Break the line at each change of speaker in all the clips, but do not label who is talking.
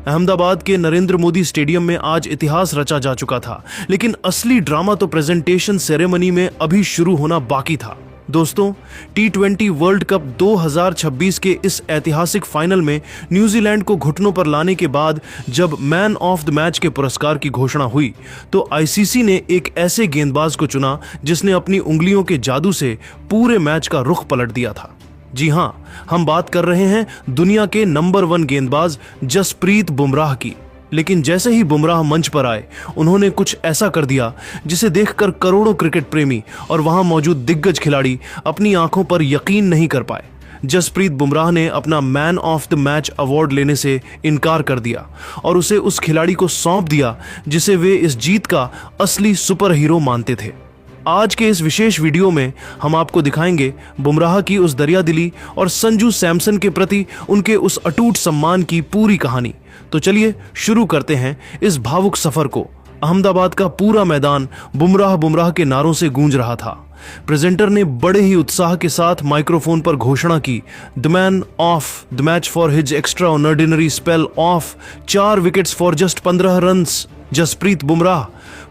अहमदाबाद के नरेंद्र मोदी स्टेडियम में आज इतिहास रचा जा चुका था, लेकिन असली ड्रामा तो प्रेजेंटेशन सेरेमनी में अभी शुरू होना बाकी था। दोस्तों, T20 वर्ल्ड कप 2026 के इस ऐतिहासिक फाइनल में न्यूजीलैंड को घुटनों पर लाने के बाद जब मैन ऑफ द मैच के पुरस्कार की घोषणा हुई तो आईसीसी ने एक ऐसे गेंदबाज को चुना जिसने अपनी उंगलियों के जादू से पूरे मैच का रुख पलट दिया था। जी हां, हम बात कर रहे हैं दुनिया के नंबर 1 गेंदबाज जसप्रीत बुमराह की। लेकिन जैसे ही बुमराह मंच पर आए, उन्होंने कुछ ऐसा कर दिया जिसे देखकर करोड़ों क्रिकेट प्रेमी और वहां मौजूद दिग्गज खिलाड़ी अपनी आंखों पर यकीन नहीं कर पाए। जसप्रीत बुमराह ने अपना man of the match award लेने से इनकार कर दिया और उसे उस खिलाड़ी को सौंप दिया जिसे वे इस जीत का असली सुपर हीरो मानते थे। आज के इस विशेष वीडियो में हम आपको दिखाएंगे बुमराह की उस दरियादिली और संजू सैमसन के प्रति उनके उस अटूट सम्मान की पूरी कहानी। तो चलिए शुरू करते हैं इस भावुक सफर को। अहमदाबाद का पूरा मैदान बुमराह बुमराह के नारों से गूंज रहा था। प्रेजेंटर ने बड़े ही उत्साह के साथ माइक्रोफोन पर घोषणा की, the man of the match for his extraordinary spell of 4 wickets for just 15 runs, Jasprit Bumrah.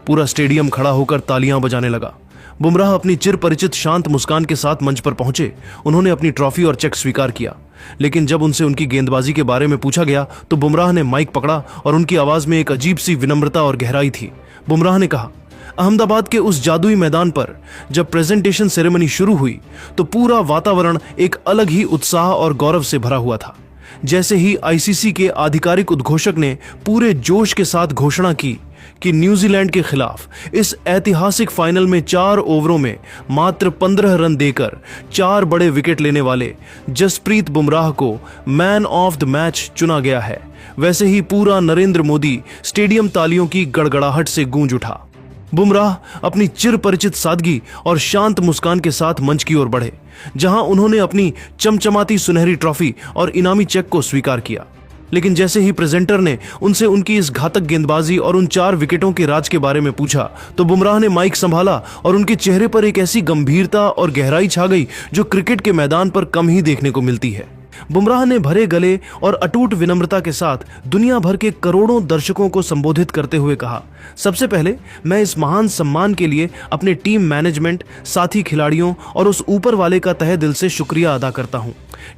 पूरा स्टेडियम खड़ा होकर तालियां बजाने लगा। बुमराह अपनी चिर परिचित शांत मुस्कान के साथ मंच पर पहुंचे। उन्होंने अपनी ट्रॉफी और चेक स्वीकार किया, लेकिन जब उनसे उनकी गेंदबाजी के बारे में पूछा गया तो बुमराह ने माइक पकड़ा और उनकी आवाज में एक अजीब सी विनम्रता और गहराई थी। बुमराह ने कहा, अहमदाबाद के उस जादुई मैदान पर जब प्रेजेंटेशन सेरेमनी शुरू हुई तो पूरा वातावरण एक अलग ही उत्साह और गौरव से भरा हुआ था। जैसे ही आईसीसी के आधिकारिक उद्घोषक ने पूरे जोश के साथ घोषणा की कि न्यूजीलैंड के खिलाफ इस ऐतिहासिक फाइनल में 4 ओवरों में मात्र 15 रन देकर 4 बड़े विकेट लेने वाले जसप्रीत बुमराह को मैन ऑफ द मैच चुना गया है, वैसे ही पूरा नरेंद्र मोदी स्टेडियम तालियों की गड़गड़ाहट से गूंज उठा। बुमराह अपनी चिर परिचित सादगी और शांत मुस्कान के साथ मंच की ओर बढ़े, जहां उन्होंने अपनी चमचमाती सुनहरी ट्रॉफी और इनामी चेक को स्वीकार किया। लेकिन जैसे ही प्रेजेंटर ने उनसे उनकी इस घातक गेंदबाजी और उन 4 विकेटों के राज के बारे में पूछा तो बुमराह ने माइक संभाला और उनके चेहरे पर एक ऐसी गंभीरता और गहराई छा गई जो क्रिकेट के मैदान पर कम ही देखने को मिलती है। बुमराह ने भरे गले और अटूट विनम्रता के साथ दुनिया भर के करोड़ों दर्शकों को संबोधित करते हुए कहा, सबसे पहले मैं इस महान सम्मान के लिए अपने टीम मैनेजमेंट, साथी खिलाड़ियों और उस ऊपर वाले का तहे दिल से शुक्रिया अदा करता हूं।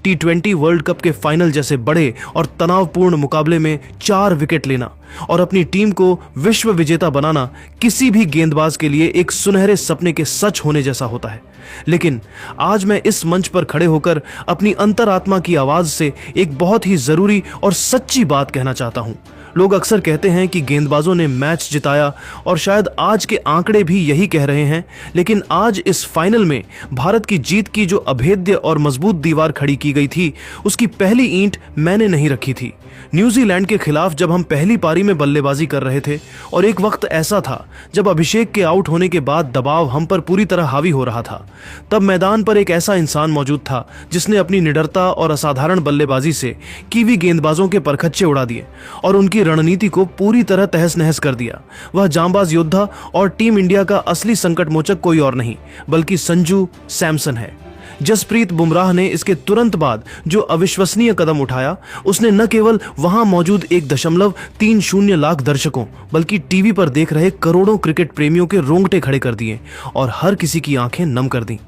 T20 वर्ल्ड कप के फाइनल जैसे बड़े और तनावपूर्ण मुकाबले में 4 विकेट लेना और अपनी टीम को विश्व विजेता बनाना किसी भी गेंदबाज के लिए एक सुनहरे सपने के सच होने जैसा होता है। लेकिन आज मैं इस मंच पर खड़े होकर अपनी अंतरात्मा की आवाज से एक बहुत ही जरूरी और सच्ची बात कहना चाहता हूं। लोग अक्सर कहते हैं कि गेंदबाजों ने मैच जिताया और शायद आज के आंकड़े भी यही कह रहे हैं, लेकिन आज इस फाइनल में भारत की जीत की जो अभेद्य और मजबूत दीवार खड़ी की गई थी, उसकी पहली ईंट मैंने नहीं रखी थी। न्यूजीलैंड के खिलाफ जब हम पहली पारी में बल्लेबाजी कर रहे थे और एक वक्त ऐसा था जब अभिषेक के आउट होने के बाद दबाव हम पर पूरी तरह हावी हो रहा था, तब मैदान पर एक ऐसा इंसान मौजूद था जिसने अपनी निडरता और असाधारण बल्लेबाजी से कीवी गेंदबाजों के परखच्चे उड़ा दिए और उनकी रणनीति को पूरी तरह तहस नहस कर दिया। वह जांबाज योद्धा और टीम इंडिया का असली संकट मोचक कोई और नहीं बल्कि संजू सैमसन है। जसप्रीत बुमराह ने इसके तुरंत बाद जो अविश्वसनीय कदम उठाया, उसने न केवल वहां मौजूद 1.30 लाख दर्शकों बल्कि टीवी पर देख रहे करोड़ों क्रिकेट प्रेमियों के रोंगटे खड़े कर दिए और हर किसी की आंखें नम कर दी।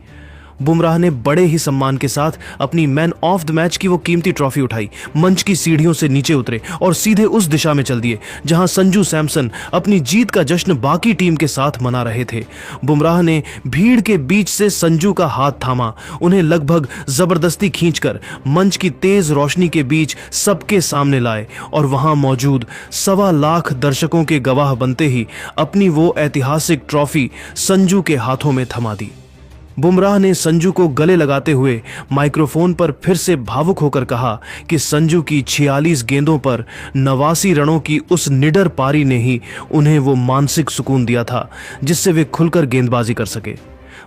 बुमराह ने बड़े ही सम्मान के साथ अपनी मैन ऑफ द मैच की वो कीमती ट्रॉफी उठाई, मंच की सीढ़ियों से नीचे उतरे और सीधे उस दिशा में चल दिए जहां संजू सैमसन अपनी जीत का जश्न बाकी टीम के साथ मना रहे थे। बुमराह ने भीड़ के बीच से संजू का हाथ थामा, उन्हें लगभग जबरदस्ती खींचकर मंच की तेज रोशनी के बीच सबके सामने लाए और वहां मौजूद 1.25 लाख दर्शकों के गवाह बनते ही अपनी वो ऐतिहासिक ट्रॉफी संजू के हाथों में थमा दी। बुमराह ने संजू को गले लगाते हुए माइक्रोफोन पर फिर से भावुक होकर कहा कि संजू की 46 गेंदों पर 89 रनों की उस निडर पारी ने ही उन्हें वो मानसिक सुकून दिया था जिससे वे खुलकर गेंदबाजी कर सके।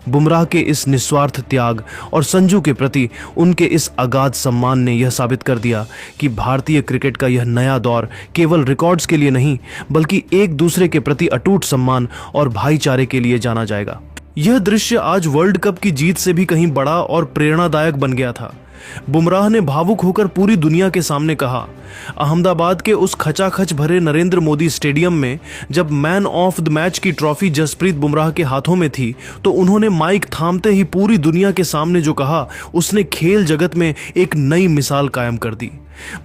बुमराह के इस निस्वार्थ त्याग और संजू के प्रति उनके इस अगाध सम्मान ने यह साबित कर दिया कि भारतीय क्रिकेट का यह नया दौर केवल रिकॉर्ड्स के लिए नहीं बल्कि एक दूसरे के प्रति अटूट सम्मान और भाईचारे के लिए जाना जाएगा। यह दृश्य आज वर्ल्ड कप की जीत से भी कहीं बड़ा और प्रेरणादायक बन गया था। बुमराह ने भावुक होकर पूरी दुनिया के सामने कहा, अहमदाबाद के उस खचाखच भरे नरेंद्र मोदी स्टेडियम में जब मैन ऑफ द मैच की ट्रॉफी जसप्रीत बुमराह के हाथों में थी तो उन्होंने माइक थामते ही पूरी दुनिया के सामने जो कहा उसने खेल जगत में एक नई मिसाल कायम कर दी।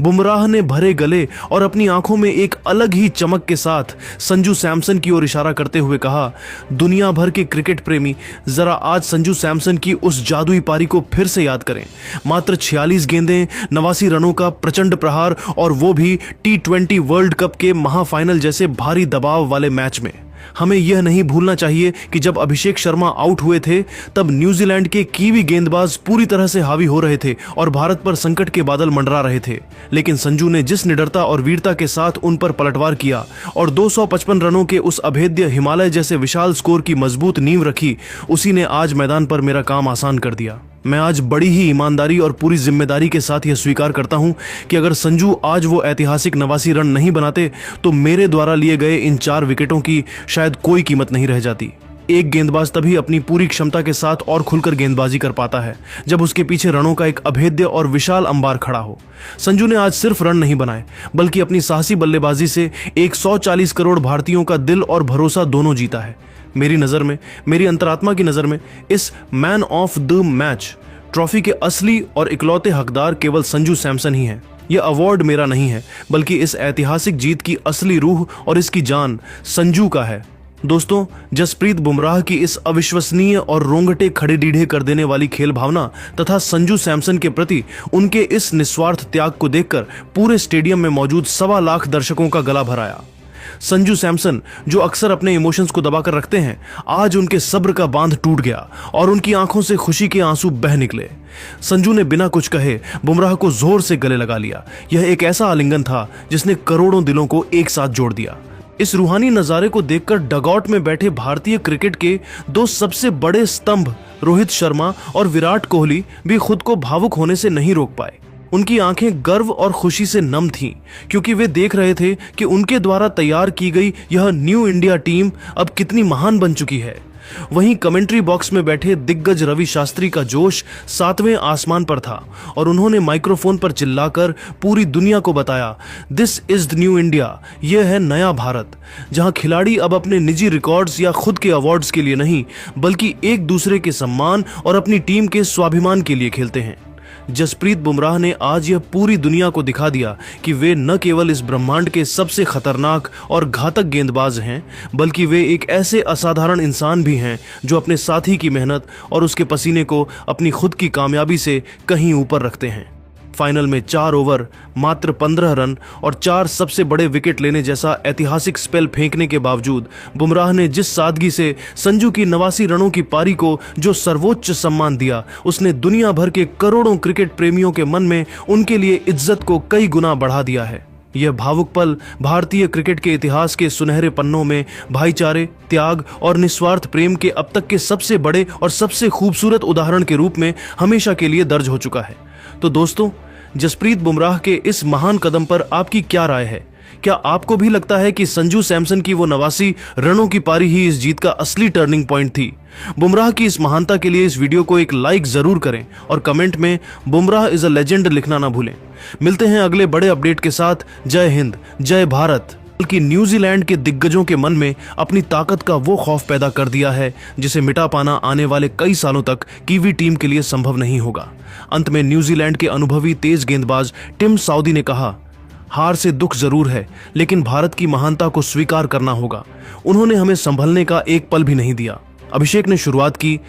बुमराह ने भरे गले और अपनी आंखों में एक अलग ही चमक के साथ संजू सैमसन की ओर इशारा करते हुए कहा, दुनिया भर के क्रिकेट प्रेमी जरा आज संजू सैमसन की उस जादुई पारी को फिर से याद करें। मात्र 46 गेंदें, 89 रनों का प्रचंड प्रहार और वो भी T20 वर्ल्ड कप के महाफाइनल जैसे भारी दबाव वाले मैच में। हमें यह नहीं भूलना चाहिए कि जब अभिषेक शर्मा आउट हुए थे तब न्यूजीलैंड के कीवी गेंदबाज पूरी तरह से हावी हो रहे थे और भारत पर संकट के बादल मंडरा रहे थे, लेकिन संजू ने जिस निडरता और वीरता के साथ उन पर पलटवार किया और 255 रनों के उस अभेद्य हिमालय जैसे विशाल स्कोर की मजबूत नींव रखी, उसी ने आज मैदान पर मेरा काम आसान कर दिया। मैं आज बड़ी ही ईमानदारी और पूरी जिम्मेदारी के साथ यह स्वीकार करता हूं कि अगर संजू आज वो ऐतिहासिक 89 रन नहीं बनाते तो मेरे द्वारा लिए गए इन 4 विकेटों की शायद कोई कीमत नहीं रह जाती। एक गेंदबाज तभी अपनी पूरी क्षमता के साथ और खुलकर गेंदबाजी कर पाता है जब उसके पीछे रनों का एक अभेद्य और विशाल अंबार खड़ा हो। संजू ने आज सिर्फ रन नहीं बनाए बल्कि अपनी साहसी बल्लेबाजी से 140 करोड़ भारतीयों का दिल और भरोसा दोनों जीता है। मेरी नज़र में, मेरी अंतरात्मा की नज़र में इस man of the match trophy के असली और इकलौते हकदार केवल संजू सैमसन ही हैं। यह अवार्ड मेरा नहीं है बल्कि इस ऐतिहासिक जीत की असली रूह और इसकी जान संजू का है। दोस्तों, जसप्रीत बुमराह की इस अविश्वसनीय और रोंगटे खड़े डीढ़े कर देने वाली खेल भावना तथा संजू सैमसन के प्रति उनके इस निस्वार्थ त्याग को देखकर पूरे स्टेडियम में मौजूद 1.25 लाख दर्शकों का गला भर आया। संजू सैमसन जो अक्सर अपने इमोशंस को दबाकर रखते हैं, आज उनके सब्र का बांध टूट गया और उनकी आंखों से खुशी के आंसू बह निकले। संजू ने बिना कुछ कहे बुमराह को जोर से गले लगा लिया। यह एक ऐसा आलिंगन था जिसने करोड़ों दिलों को एक साथ जोड़ दिया। इस रूहानी नजारे को देखकर डगआउट में बैठे भारतीय क्रिकेट के 2 सबसे बड़े स्तंभ रोहित शर्मा और विराट कोहली भी खुद को भावुक होने से नहीं रोक पाए। उनकी आंखें गर्व और खुशी से नम थीं क्योंकि वे देख रहे थे कि उनके द्वारा तैयार की गई यह न्यू इंडिया टीम अब कितनी महान बन चुकी है। वहीं कमेंट्री बॉक्स में बैठे दिग्गज रवि शास्त्री का जोश 7वें आसमान पर था और उन्होंने माइक्रोफोन पर चिल्लाकर पूरी दुनिया को बताया, this is the new India, यह है नया भारत, जहां खिलाड़ी अब अपने निजी रिकॉर्ड्स या खुद के अवार्ड्स के लिए नहीं बल्कि एक दूसरे के सम्मान और अपनी टीम के स्वाभिमान के लिए खेलते हैं। जसप्रीत बुमराह ने आज यह पूरी दुनिया को दिखा दिया कि वे न केवल इस ब्रह्मांड के सबसे खतरनाक और घातक गेंदबाज हैं बल्कि वे एक ऐसे असाधारण इंसान भी हैं जो अपने साथी की मेहनत और उसके पसीने को अपनी खुद की कामयाबी से कहीं ऊपर रखते हैं। फाइनल में 4 ओवर, मात्र 15 रन और 4 सबसे बड़े विकेट लेने जैसा ऐतिहासिक स्पेल फेंकने के बावजूद बुमराह ने जिस सादगी से संजू की 89 रनों की पारी को जो सर्वोच्च सम्मान दिया, उसने दुनिया भर के करोड़ों क्रिकेट प्रेमियों के मन में उनके लिए इज्जत को कई गुना बढ़ा दिया है। यह भावुक पल भारतीय क्रिकेट के इतिहास के सुनहरे पन्नों में भाईचारे, त्याग और निस्वार्थ प्रेम के अब तक के सबसे बड़े और सबसे खूबसूरत उदाहरण के रूप में हमेशा के लिए दर्ज हो चुका है। तो दोस्तों, जसप्रीत बुमराह के इस महान कदम पर आपकी क्या राय है? क्या आपको भी लगता है कि संजू सैमसन की वो 89 रनों की पारी ही इस जीत का असली टर्निंग पॉइंट थी? बुमराह की इस महानता के लिए इस वीडियो को एक लाइक जरूर करें और कमेंट में बुमराह इज अ लेजेंड लिखना ना भूलें। मिलते हैं अगले बड़े अपडेट के साथ। जय हिंद, जय भारत। कि न्यूजीलैंड के दिग्गजों के मन में अपनी ताकत का वो खौफ पैदा कर दिया है जिसे मिटा पाना आने वाले कई सालों तक कीवी टीम के लिए संभव नहीं होगा। अंत में न्यूजीलैंड के अनुभवी तेज गेंदबाज टिम साउदी ने कहा, हार से दुख जरूर है लेकिन भारत की महानता को स्वीकार करना होगा। उन्होंने हमें संभलने का एक पल भी नहीं दिया। अभिषेक ने शुरुआत की,